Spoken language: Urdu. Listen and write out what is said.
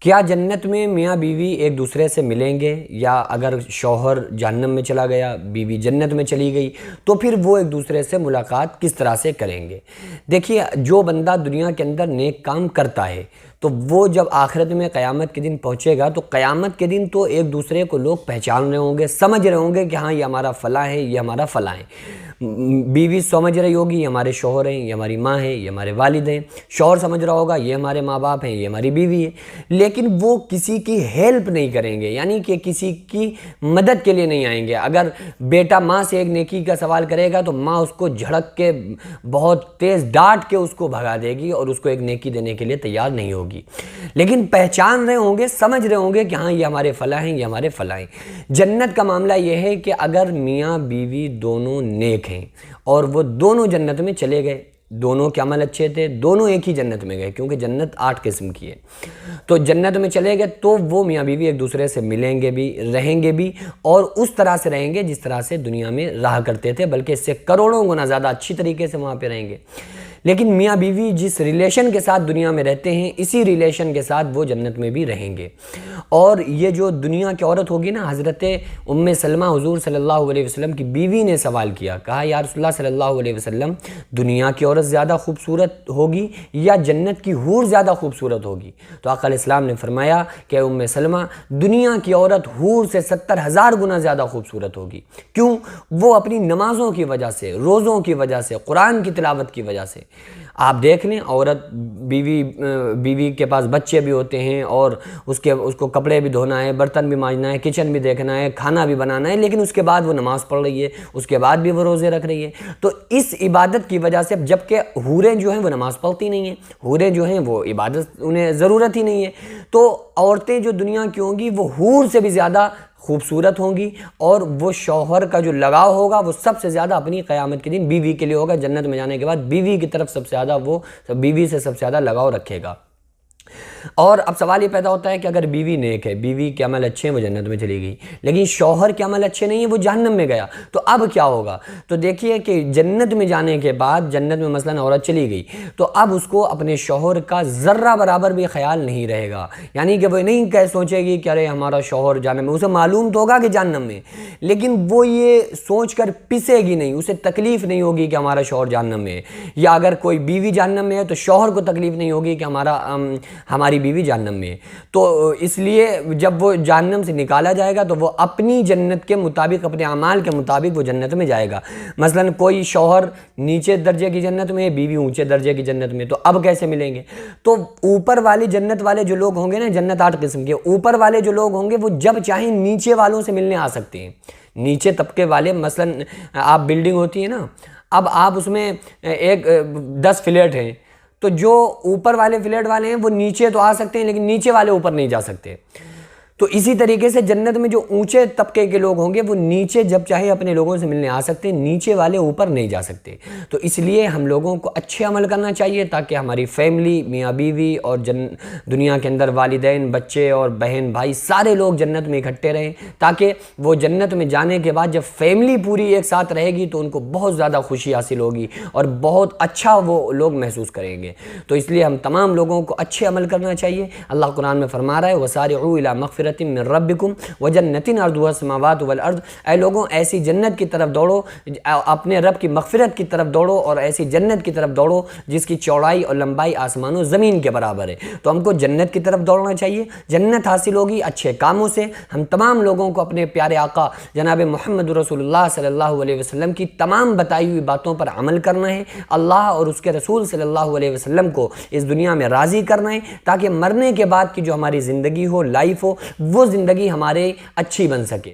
کیا جنت میں میاں بیوی ایک دوسرے سے ملیں گے، یا اگر شوہر جہنم میں چلا گیا، بیوی جنت میں چلی گئی، تو پھر وہ ایک دوسرے سے ملاقات کس طرح سے کریں گے؟ دیکھیے، جو بندہ دنیا کے اندر نیک کام کرتا ہے تو وہ جب آخرت میں قیامت کے دن پہنچے گا تو قیامت کے دن تو ایک دوسرے کو لوگ پہچان رہے ہوں گے، سمجھ رہے ہوں گے کہ ہاں یہ ہمارا فلاں ہے، یہ ہمارا فلاں ہے۔ بیوی سمجھ رہی ہوگی یہ ہمارے شوہر ہیں، یہ ہماری ماں ہے، یہ ہمارے والد ہیں۔ شوہر سمجھ رہا ہوگا یہ ہمارے ماں باپ ہیں، یہ ہماری بیوی ہے۔ لیکن وہ کسی کی ہیلپ نہیں کریں گے، یعنی کہ کسی کی مدد کے لیے نہیں آئیں گے۔ اگر بیٹا ماں سے ایک نیکی کا سوال کرے گا تو ماں اس کو جھڑک کے بہت تیز ڈانٹ کے اس کو بھگا دے گی اور اس کو ایک نیکی دینے کے لیے تیار نہیں ہوگی۔ لیکن پہچان رہے ہوں گے، سمجھ رہے ہوں گے کہ ہاں یہ ہمارے فلاں ہیں، یہ ہمارے فلاں ہیں۔ جنت کا معاملہ یہ ہے کہ اگر میاں بیوی دونوں نیک ہیں اور وہ دونوں جنت میں چلے گئے، دونوں کے عمل اچھے تھے، دونوں ایک ہی جنت میں گئے، کیونکہ جنت 8 قسم کی ہے، تو جنت میں چلے گئے تو وہ میاں بیوی ایک دوسرے سے ملیں گے بھی، رہیں گے بھی، اور اس طرح سے رہیں گے جس طرح سے دنیا میں رہا کرتے تھے، بلکہ اس سے کروڑوں گنا زیادہ اچھی طریقے سے وہاں پہ رہیں گے۔ لیکن میاں بیوی جس ریلیشن کے ساتھ دنیا میں رہتے ہیں، اسی ریلیشن کے ساتھ وہ جنت میں بھی رہیں گے۔ اور یہ جو دنیا کی عورت ہوگی نا، حضرت ام سلمہ حضور صلی اللہ علیہ وسلم کی بیوی نے سوال کیا، کہا یا رسول اللہ صلی اللہ علیہ وسلم، دنیا کی عورت زیادہ خوبصورت ہوگی یا جنت کی حور زیادہ خوبصورت ہوگی؟ تو آقا علیہ السلام نے فرمایا کہ ام سلمہ، دنیا کی عورت حور سے 70,000 گنا زیادہ خوبصورت ہوگی۔ کیوں؟ وہ اپنی نمازوں کی وجہ سے، روزوں کی وجہ سے، قرآن کی تلاوت کی وجہ سے۔ آپ دیکھ لیں، عورت بیوی کے پاس بچے بھی ہوتے ہیں اور اس کو کپڑے بھی دھونا ہے، برتن بھی مانجنا ہے، کچن بھی دیکھنا ہے، کھانا بھی بنانا ہے، لیکن اس کے بعد وہ نماز پڑھ رہی ہے، اس کے بعد بھی وہ روزے رکھ رہی ہے۔ تو اس عبادت کی وجہ سے، جبکہ حوریں جو ہیں وہ نماز پڑھتی نہیں ہیں، حوریں جو ہیں وہ عبادت انہیں ضرورت ہی نہیں ہے، تو عورتیں جو دنیا کی ہوں گی وہ حور سے بھی زیادہ خوبصورت ہوں گی، اور وہ شوہر کا جو لگاؤ ہوگا وہ سب سے زیادہ اپنی قیامت کے دن بیوی کے لیے ہوگا۔ جنت میں جانے کے بعد بیوی کی طرف سب سے زیادہ وہ بیوی سے سب سے زیادہ لگاؤ رکھے گا۔ اور اب سوال یہ پیدا ہوتا ہے کہ اگر بیوی نیک ہے، بیوی کے عمل اچھے ہیں، وہ جنت میں چلی گئی، لیکن شوہر کے عمل اچھے نہیں ہیں، وہ جہنم میں گیا، تو اب کیا ہوگا؟ تو دیکھیے کہ جنت میں جانے کے بعد، جنت میں مثلاً عورت چلی گئی تو اب اس کو اپنے شوہر کا ذرہ برابر بھی خیال نہیں رہے گا، یعنی کہ وہ نہیں کہہ سوچے گی کہ ارے ہمارا شوہر جہنم میں، اسے معلوم تو ہوگا کہ جہنم میں، لیکن وہ یہ سوچ کر پسے گی نہیں، اسے تکلیف نہیں ہوگی کہ ہمارا شوہر جہنم میں ہے۔ یا اگر کوئی بیوی جہنم میں ہے تو شوہر کو تکلیف نہیں ہوگی کہ ہماری بیوی جہنم میں ہے۔ تو اس لیے جب وہ جہنم سے نکالا جائے گا تو وہ اپنی جنت کے مطابق، اپنے اعمال کے مطابق وہ جنت میں جائے گا۔ مثلا کوئی شوہر نیچے درجے کی جنت میں ہے، بیوی اونچے درجے کی جنت میں، تو اب کیسے ملیں گے؟ تو اوپر والی جنت والے جو لوگ ہوں گے نا، جنت 8 قسم کے، اوپر والے جو لوگ ہوں گے وہ جب چاہیں نیچے والوں سے ملنے آ سکتے ہیں۔ نیچے طبقے والے، مثلا آپ بلڈنگ ہوتی ہے نا، اب آپ اس میں 10 فلیٹ ہیں، تو جو اوپر والے فلیٹ والے ہیں وہ نیچے تو آ سکتے ہیں، لیکن نیچے والے اوپر نہیں جا سکتے۔ تو اسی طریقے سے جنت میں جو اونچے طبقے کے لوگ ہوں گے وہ نیچے جب چاہے اپنے لوگوں سے ملنے آ سکتے ہیں، نیچے والے اوپر نہیں جا سکتے۔ تو اس لیے ہم لوگوں کو اچھے عمل کرنا چاہیے تاکہ ہماری فیملی، میاں بیوی اور دنیا کے اندر والدین، بچے اور بہن بھائی سارے لوگ جنت میں اکٹھے رہیں، تاکہ وہ جنت میں جانے کے بعد جب فیملی پوری ایک ساتھ رہے گی تو ان کو بہت زیادہ خوشی حاصل ہوگی اور بہت اچھا وہ لوگ محسوس کریں گے۔ تو اس لیے ہم تمام لوگوں کو اچھے عمل کرنا چاہیے۔ اللہ قرآن میں فرما رہا ہے وَسَارِعُوا إِلَىٰ مَغْفِرَةٍ من ربکم وجنۃ عرضها السماوات والارض، اے لوگوں ایسی جنت کی طرف دوڑو، اپنے رب کی مغفرت کی طرف دوڑو، اور ایسی جنت کی طرف دوڑو جس کی چوڑائی اور لمبائی آسمان و زمین کے برابر ہے۔ تو ہم کو جنت کی طرف دوڑنا چاہیے، جنت حاصل ہوگی اچھے کاموں سے۔ ہم تمام لوگوں کو اپنے پیارے آقا جناب محمد رسول اللہ صلی اللہ علیہ وسلم کی تمام بتائی ہوئی باتوں پر عمل کرنا ہے، اللہ اور اس کے رسول صلی اللہ علیہ وسلم کو اس دنیا میں راضی کرنا ہے، تاکہ مرنے کے بعد کی جو ہماری زندگی ہو، لائف ہو، وہ زندگی ہمارے اچھی بن سکے۔